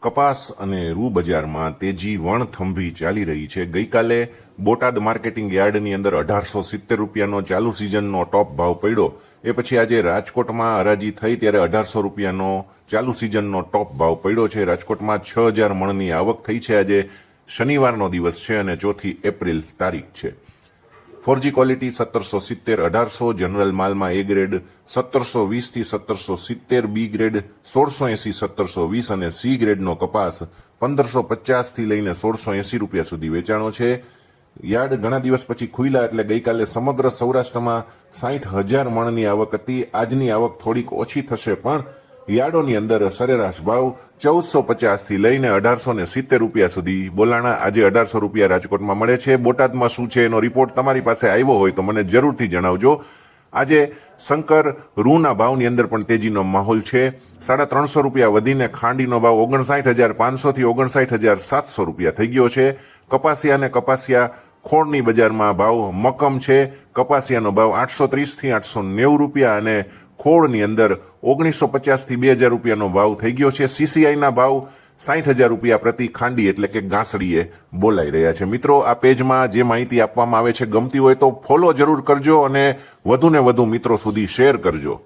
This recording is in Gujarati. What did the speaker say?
કપાસ અને રૂ બજારમાં તેજી વણથંભી ચાલી રહી છે। ગઈકાલે બોટાદ માર્કેટિંગ યાર્ડની અંદર 1870 રૂપિયાનો ચાલુ સિઝનનો ટોપ ભાવ પડ્યો। એ પછી આજે રાજકોટમાં હરાજી થઈ ત્યારે 1800 રૂપિયાનો ચાલુ સિઝનનો ટોપ ભાવ પડ્યો છે। રાજકોટમાં 6000 મણની આવક થઈ છે। આજે શનિવારનો દિવસ છે અને 4 એપ્રિલ તારીખ છે। 4G ક્વોલિટી 1770 1800, જનરલ માલમાં એ ગ્રેડ 1720 થી 1770, બી ગ્રેડ 1680 1720 અને સી ગ્રેડનો કપાસ 1550 થી લઈને 1680 રૂપિયા સુધી વેચાણો છે। યાર્ડ ઘણા દિવસ પછી ખુલ્યા એટલે ગઈકાલે સમગ્ર સૌરાષ્ટ્રમાં 60,000 મણની આવક હતી। આજની આવક થોડીક ઓછી થશે પણ યાર્ડોની અંદર સરેરાશ ભાવ 1450 થી લઈને 1870 રૂપિયા સુધી બોલાણા। આજે 1800 રૂપિયા રાજકોટમાં મળે છે। બોટાદમાં શું છે એનો રિપોર્ટ તમારી પાસે આવ્યો હોય તો મને જરૂરથી જણાવજો। આજે શંકર રૂના ભાવની અંદર પણ તેજીનો માહોલ છે। 350 રૂપિયા વધીને ખાંડીનો ભાવ 59,500 થી 59,700 રૂપિયા થઈ ગયો છે। કપાસિયા અને કપાસિયા ખોળની બજારમાં ભાવ મક્કમ છે। કપાસિયાનો ભાવ 830 થી 890 રૂપિયા અને ખોળની અંદર 1950 થી 2000 રૂપિયાનો ભાવ થઈ ગયો છે। સીસીઆઈના ભાવ 60,000 રૂપિયા પ્રતિ ખાંડી એટલે કે ગાંસડીએ બોલાઈ રહ્યા છે। મિત્રો, આ પેજમાં જે માહિતી આપવામાં આવે છે ગમતી હોય તો ફોલો જરૂર કરજો અને વધુને વધુ મિત્રો સુધી શેર કરજો।